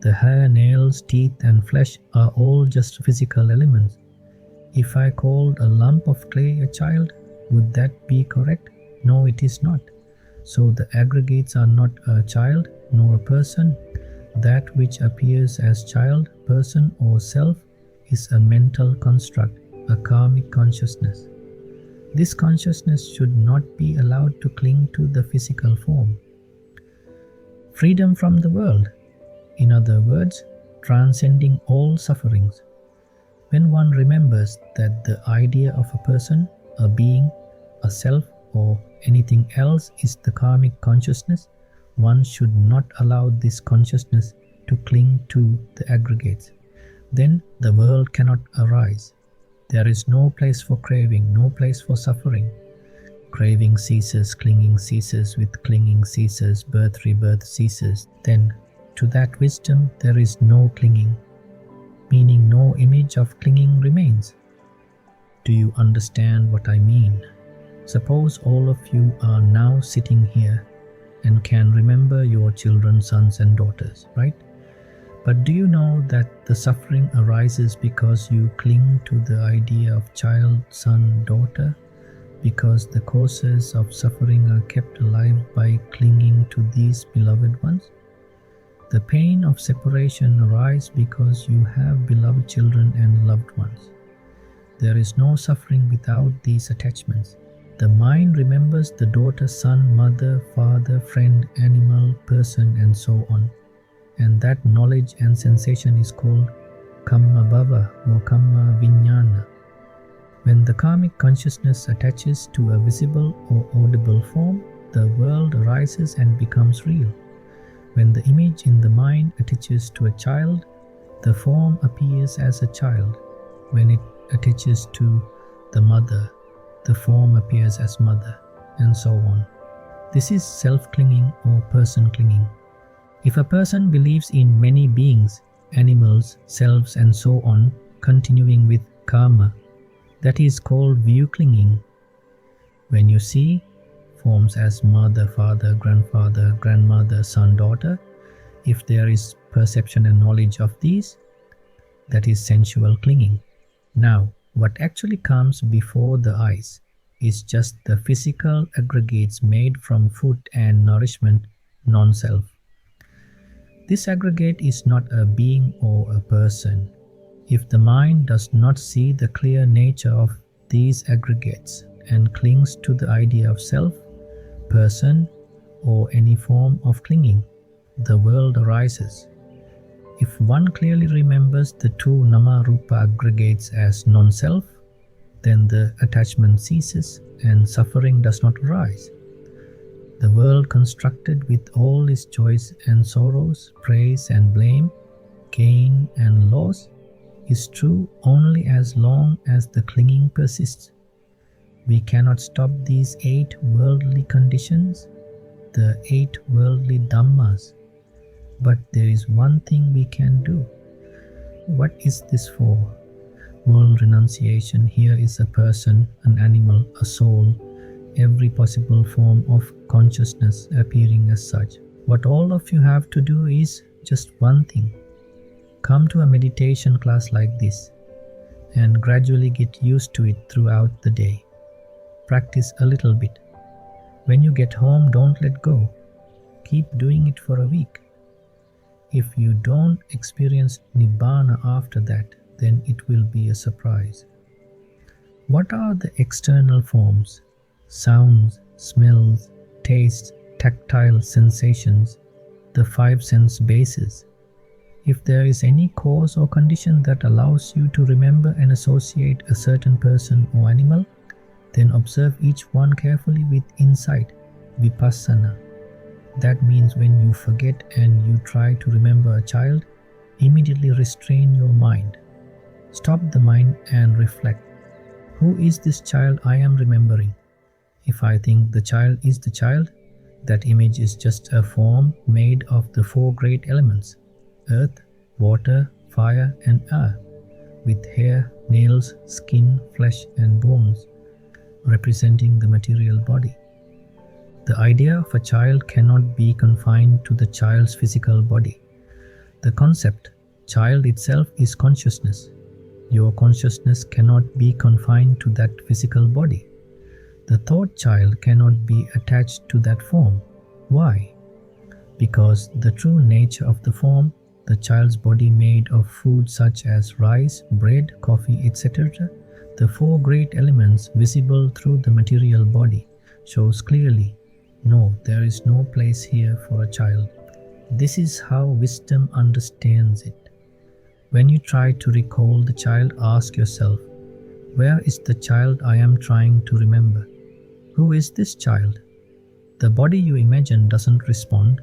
The hair, nails, teeth, and flesh are all just physical elements. If I called a lump of clay a child, would that be correct? No, it is not. So the aggregates are not a child nor a person. That which appears as child, person, or self is a mental construct, a karmic consciousness. This consciousness should not be allowed to cling to the physical form. Freedom from the world, in other words, transcending all sufferings. When one remembers that the idea of a person, a being, a self, or anything else is the karmic consciousness, one should not allow this consciousness to cling to the aggregates. Then the world cannot arise. There is no place for craving, no place for suffering. Craving ceases, clinging ceases, with clinging ceases, birth, rebirth ceases. Then, to that wisdom there is no clinging, meaning no image of clinging remains. Do you understand what I mean? Suppose all of you are now sitting here and can remember your children, sons and daughters, right? But do you know that the suffering arises because you cling to the idea of child, son, daughter? Because the causes of suffering are kept alive by clinging to these beloved ones? The pain of separation arises because you have beloved children and loved ones. There is no suffering without these attachments. The mind remembers the daughter, son, mother, father, friend, animal, person, and so on. And that knowledge and sensation is called kamma bhava or kamma vijñāna. When the karmic consciousness attaches to a visible or audible form, the world arises and becomes real. When the image in the mind attaches to a child, the form appears as a child. When it attaches to the mother, the form appears as mother, and so on. This is self-clinging or person-clinging. If a person believes in many beings, animals, selves, and so on, continuing with karma, that is called view-clinging. When you see forms as mother, father, grandfather, grandmother, son, daughter, If there is perception and knowledge of these, that is sensual clinging. Now, what actually comes before the eyes is just the physical aggregates made from food and nourishment, non-self. This aggregate is not a being or a person. If the mind does not see the clear nature of these aggregates and clings to the idea of self, person, or any form of clinging, the world arises. If one clearly remembers the two nama-rupa aggregates as non-self, then the attachment ceases and suffering does not arise. The world constructed with all its joys and sorrows, praise and blame, gain and loss, is true only as long as the clinging persists. We cannot stop these 8 worldly conditions, the 8 worldly Dhammas. But there is one thing we can do. What is this for? World renunciation here is a person, an animal, a soul, every possible form of consciousness appearing as such. What all of you have to do is just one thing. Come to a meditation class like this and gradually get used to it throughout the day. Practice a little bit. When you get home, don't let go. Keep doing it for a week. If you don't experience Nibbana after that, then it will be a surprise. What are the external forms? Sounds, smells, tastes, tactile sensations, the 5 sense bases. If there is any cause or condition that allows you to remember and associate a certain person or animal, then observe each one carefully with insight, vipassana. That means when you forget and you try to remember a child, immediately restrain your mind. Stop the mind and reflect. Who is this child I am remembering? If I think the child is the child, that image is just a form made of the 4 great elements, earth, water, fire and air, with hair, nails, skin, flesh and bones, representing the material body. The idea of a child cannot be confined to the child's physical body. The concept, child itself, is consciousness. Your consciousness cannot be confined to that physical body. The thought child cannot be attached to that form. Why? Because the true nature of the form, the child's body made of food such as rice, bread, coffee, etc., the 4 great elements visible through the material body, shows clearly, no, there is no place here for a child. This is how wisdom understands it. When you try to recall the child, ask yourself, where is the child I am trying to remember? Who is this child? The body you imagine doesn't respond.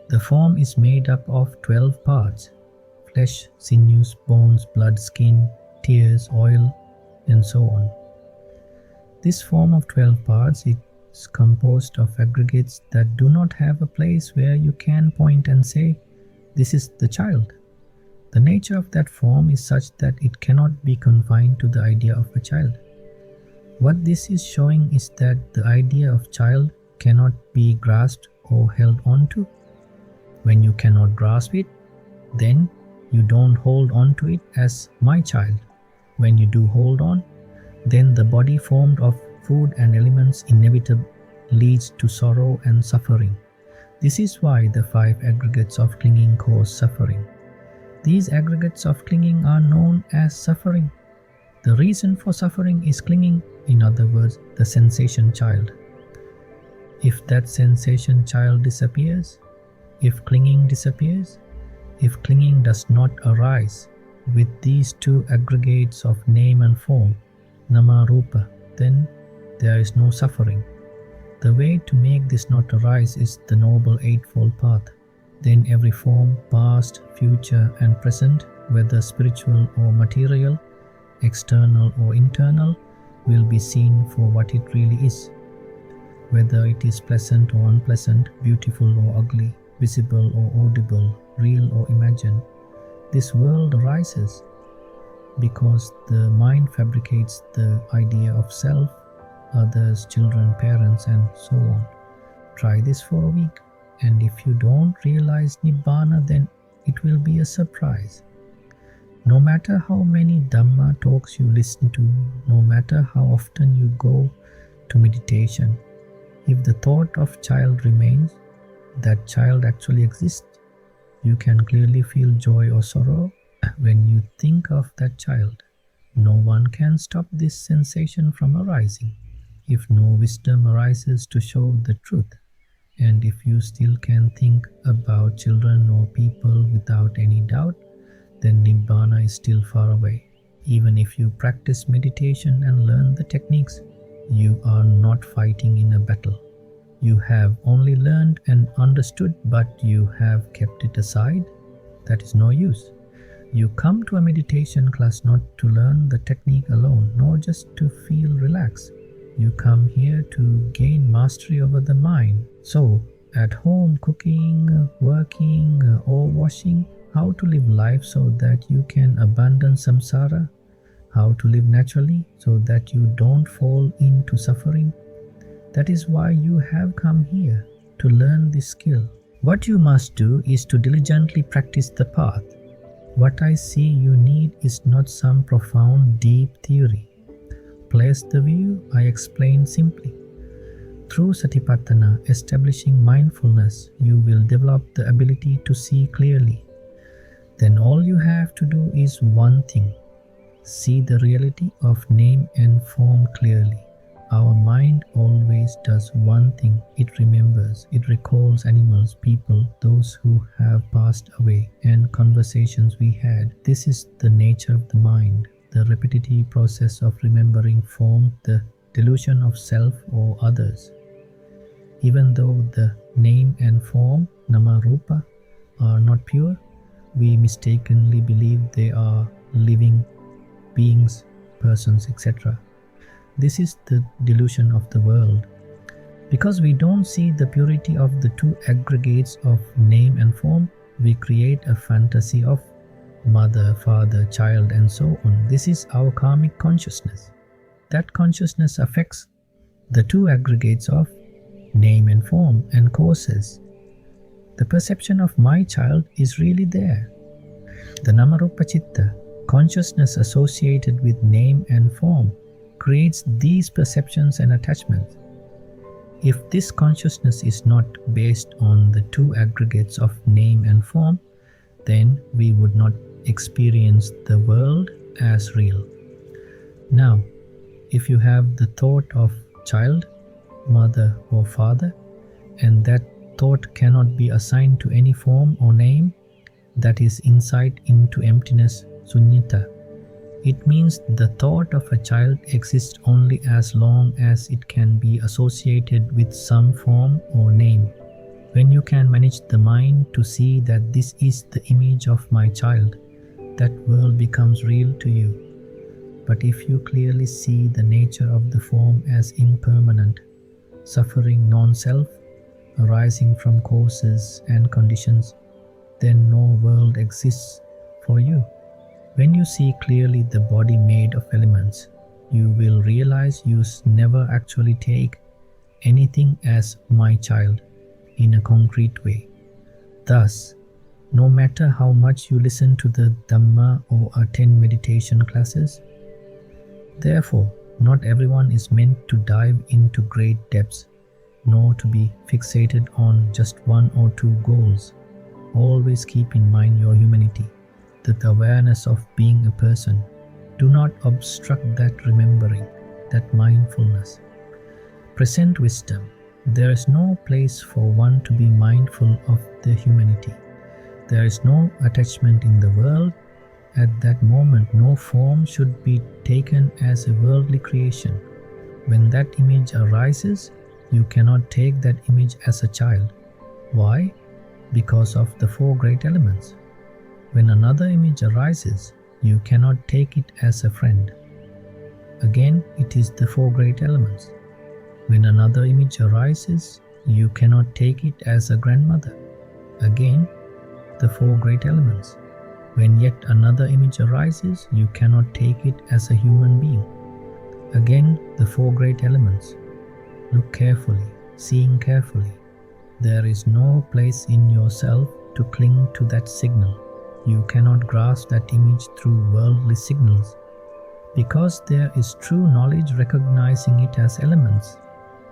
The form is made up of 12 parts: flesh, sinews, bones, blood, skin, tears, oil, and so on. This form of 12 parts is composed of aggregates that do not have a place where you can point and say, this is the child. The nature of that form is such that it cannot be confined to the idea of a child. What this is showing is that the idea of child cannot be grasped or held on to. When you cannot grasp it, then you don't hold on to it as my child. When you do hold on, then the body formed of food and elements inevitably leads to sorrow and suffering. This is why the 5 aggregates of clinging cause suffering. These aggregates of clinging are known as suffering. The reason for suffering is clinging, in other words, the sensation child. If that sensation child disappears, if clinging disappears, if clinging does not arise with these 2 aggregates of name and form, nama rupa, then there is no suffering. The way to make this not arise is the Noble Eightfold Path. Then every form, past, future and present, whether spiritual or material, external or internal, will be seen for what it really is. Whether it is pleasant or unpleasant, beautiful or ugly, visible or audible, real or imagined, this world arises because the mind fabricates the idea of self, others, children, parents, and so on. Try this for a week and if you don't realize Nibbana, then it will be a surprise. No matter how many Dhamma talks you listen to, no matter how often you go to meditation, if the thought of child remains, that child actually exists. You can clearly feel joy or sorrow when you think of that child. No one can stop this sensation from arising. If no wisdom arises to show the truth, and if you still can think about children or people without any doubt, then Nibbana is still far away. Even if you practice meditation and learn the techniques, you are not fighting in a battle. You have only learned and understood, but you have kept it aside. That is no use. You come to a meditation class not to learn the technique alone, nor just to feel relaxed. You come here to gain mastery over the mind. So, at home, cooking, working, or washing, how to live life so that you can abandon samsara, how to live naturally so that you don't fall into suffering. That is why you have come here, to learn this skill. What you must do is to diligently practice the path. What I see you need is not some profound, deep theory. Place the view I explained simply. Through Satipatthana, establishing mindfulness, you will develop the ability to see clearly. Then all you have to do is one thing. See the reality of name and form clearly. Our mind always does one thing. It remembers, it recalls animals, people, those who have passed away, and conversations we had. This is the nature of the mind. The repetitive process of remembering form, the delusion of self or others. Even though the name and form, nama rupa, are not pure, we mistakenly believe they are living beings, persons, etc. This is the delusion of the world. Because we don't see the purity of the two aggregates of name and form, we create a fantasy of mother, father, child, and so on. This is our karmic consciousness. That consciousness affects the two aggregates of name and form and causes. The perception of my child is really there. The namarupa citta, consciousness associated with name and form, creates these perceptions and attachments. If this consciousness is not based on the two aggregates of name and form, then we would not experience the world as real. Now, if you have the thought of child, mother or father, and that thought cannot be assigned to any form or name, that is insight into emptiness, suññata. It means the thought of a child exists only as long as it can be associated with some form or name. When you can manage the mind to see that this is the image of my child, that world becomes real to you. But if you clearly see the nature of the form as impermanent, suffering non-self, arising from causes and conditions, then no world exists for you. When you see clearly the body made of elements, you will realize you never actually take anything as my child in a concrete way. Thus, no matter how much you listen to the Dhamma or attend meditation classes, therefore, not everyone is meant to dive into great depths, nor to be fixated on just one or two goals. Always keep in mind your humanity, the awareness of being a person. Do not obstruct that remembering, that mindfulness. Present wisdom. There is no place for one to be mindful of the humanity. There is no attachment in the world. At that moment, no form should be taken as a worldly creation. When that image arises, you cannot take that image as a child. Why? Because of the four great elements. When another image arises, you cannot take it as a friend. Again, it is the four great elements. When another image arises, you cannot take it as a grandmother. Again, the four great elements. When yet another image arises, you cannot take it as a human being. Again, the four great elements. Look carefully, seeing carefully. There is no place in yourself to cling to that signal. You cannot grasp that image through worldly signals, because there is true knowledge recognizing it as elements.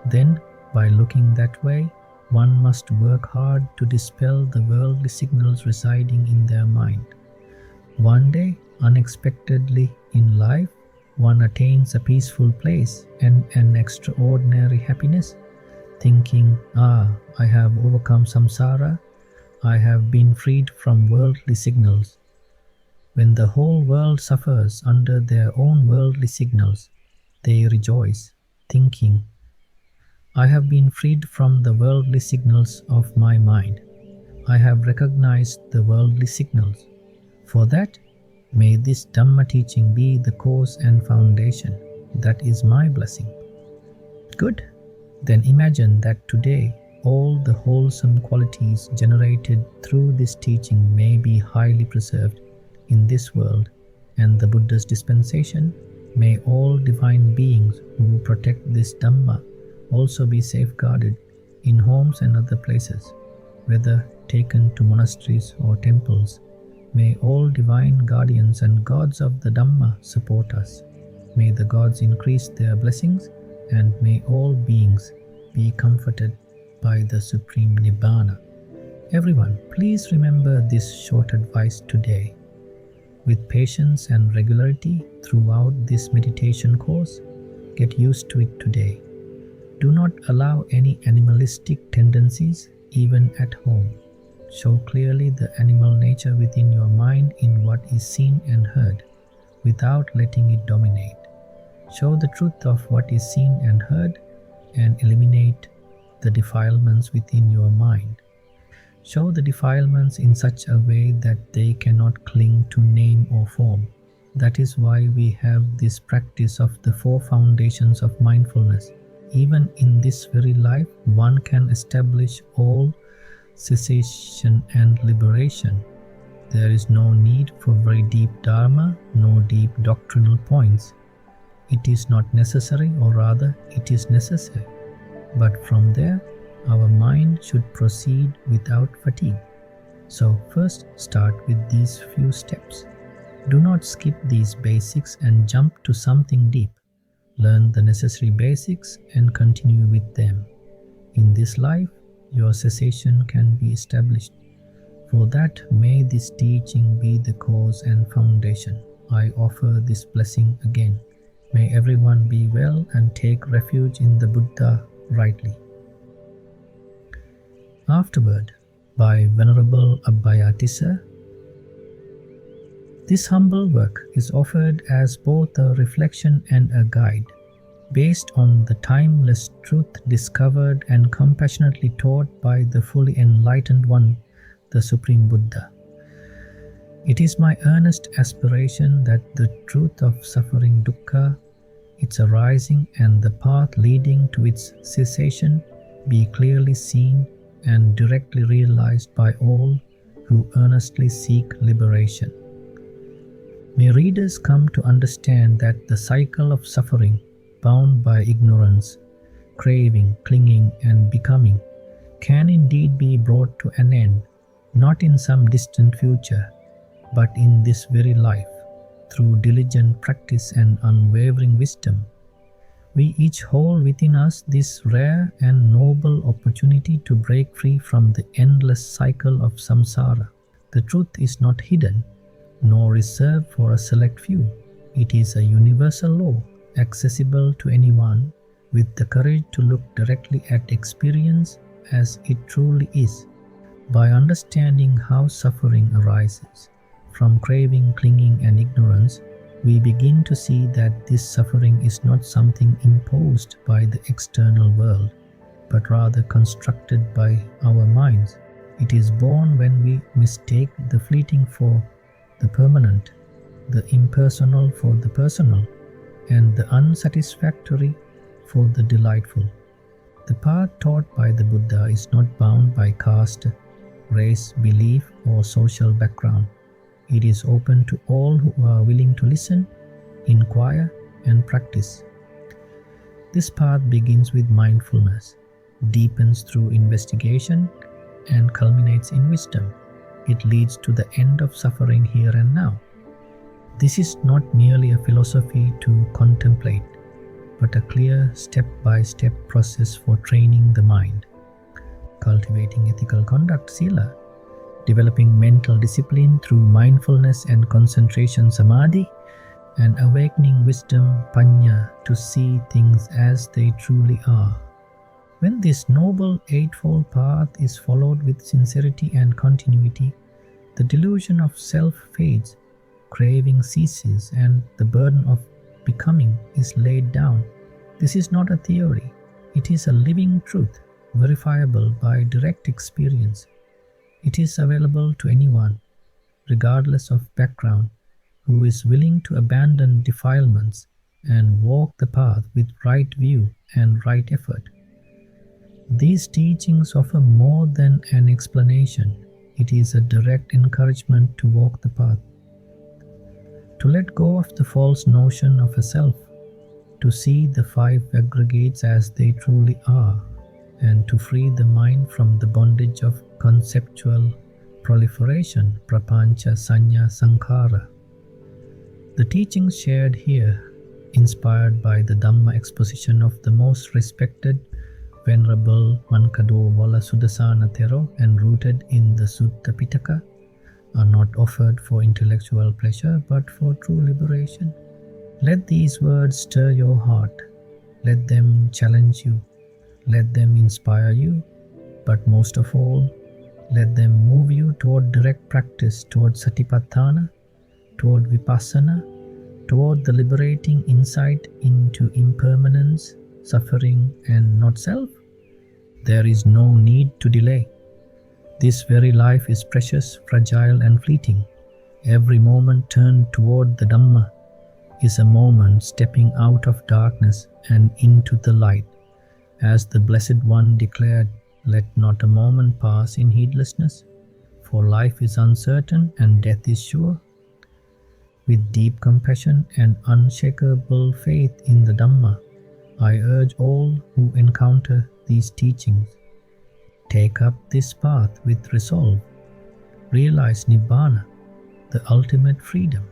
Then, by looking that way, one must work hard to dispel the worldly signals residing in their mind. One day, unexpectedly in life, one attains a peaceful place and an extraordinary happiness, thinking, I have overcome samsara, I have been freed from worldly signals. When the whole world suffers under their own worldly signals, they rejoice, thinking, I have been freed from the worldly signals of my mind. I have recognized the worldly signals. For that, may this Dhamma teaching be the cause and foundation. That is my blessing. Good. Then imagine that today all the wholesome qualities generated through this teaching may be highly preserved in this world, and the Buddha's dispensation, may all divine beings who protect this Dhamma also be safeguarded in homes and other places, whether taken to monasteries or temples. May all divine guardians and gods of the Dhamma support us. May the gods increase their blessings, and may all beings be comforted by the Supreme Nibbana. Everyone, please remember this short advice today. With patience and regularity throughout this meditation course, get used to it today. Do not allow any animalistic tendencies, even at home. Show clearly the animal nature within your mind in what is seen and heard, without letting it dominate. Show the truth of what is seen and heard, and eliminate the defilements within your mind. Show the defilements in such a way that they cannot cling to name or form. That is why we have this practice of the 4 foundations of mindfulness. Even in this very life, one can establish all cessation and liberation. There is no need for very deep dharma, no deep doctrinal points. It is not necessary, or rather, it is necessary. But from there, our mind should proceed without fatigue. So first start with these few steps. Do not skip these basics and jump to something deep. Learn the necessary basics and continue with them. In this life, your cessation can be established. For that, may this teaching be the cause and foundation. I offer this blessing again. May everyone be well and take refuge in the Buddha rightly. Afterward, by Venerable Abhayatissa. This humble work is offered as both a reflection and a guide, based on the timeless truth discovered and compassionately taught by the fully enlightened one, the Supreme Buddha. It is my earnest aspiration that the truth of suffering dukkha, its arising, and the path leading to its cessation be clearly seen and directly realized by all who earnestly seek liberation. May readers come to understand that the cycle of suffering, bound by ignorance, craving, clinging, and becoming, can indeed be brought to an end, not in some distant future, but in this very life, through diligent practice and unwavering wisdom. We each hold within us this rare and noble opportunity to break free from the endless cycle of samsara. The truth is not hidden, nor reserved for a select few. It is a universal law, accessible to anyone with the courage to look directly at experience as it truly is. By understanding how suffering arises from craving, clinging, and ignorance, we begin to see that this suffering is not something imposed by the external world, but rather constructed by our minds. It is born when we mistake the fleeting for the permanent, the impersonal for the personal, and the unsatisfactory for the delightful. The path taught by the Buddha is not bound by caste, race, belief, or social background. It is open to all who are willing to listen, inquire, and practice. This path begins with mindfulness. deepens through investigation, and culminates in wisdom. It leads to the end of suffering here and now. This is not merely a philosophy to contemplate, but a clear step-by-step process for training the mind, cultivating ethical conduct, sila, developing mental discipline through mindfulness and concentration, samadhi, and awakening wisdom, paññā, to see things as they truly are. When this noble eightfold path is followed with sincerity and continuity, the delusion of self fades, craving ceases, and the burden of becoming is laid down. This is not a theory, it is a living truth, verifiable by direct experience. It is available to anyone, regardless of background, who is willing to abandon defilements and walk the path with right view and right effort. These teachings offer more than an explanation. It is a direct encouragement to walk the path, to let go of the false notion of a self, to see the five aggregates as they truly are, and to free the mind from the bondage of conceptual proliferation, prapancha, saññā, sankhara. The teachings shared here, inspired by the Dhamma exposition of the most respected Venerable Mankadawala Sudassana Thero and rooted in the Sutta Pitaka, are not offered for intellectual pleasure but for true liberation. Let these words stir your heart. Let them challenge you. Let them inspire you. But most of all, let them move you toward direct practice, toward satipatthana, toward vipassana, toward the liberating insight into impermanence, suffering, and not self. There is no need to delay. This very life is precious, fragile, and fleeting. Every moment turned toward the Dhamma is a moment stepping out of darkness and into the light. As the Blessed One declared, let not a moment pass in heedlessness, for life is uncertain and death is sure. With deep compassion and unshakable faith in the Dhamma, I urge all who encounter these teachings, take up this path with resolve. Realize Nibbana, the ultimate freedom.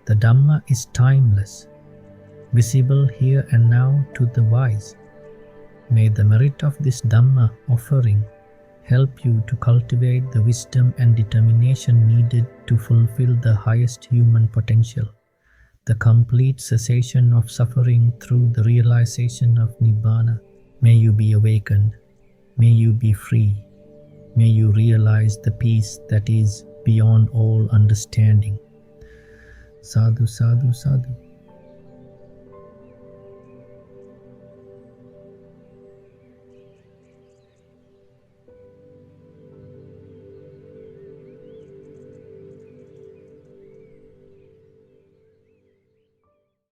The Dhamma is timeless, visible here and now to the wise. May the merit of this Dhamma offering help you to cultivate the wisdom and determination needed to fulfill the highest human potential, the complete cessation of suffering through the realization of Nibbana. May you be awakened. May you be free. May you realize the peace that is beyond all understanding. Sadhu, sadhu, sadhu.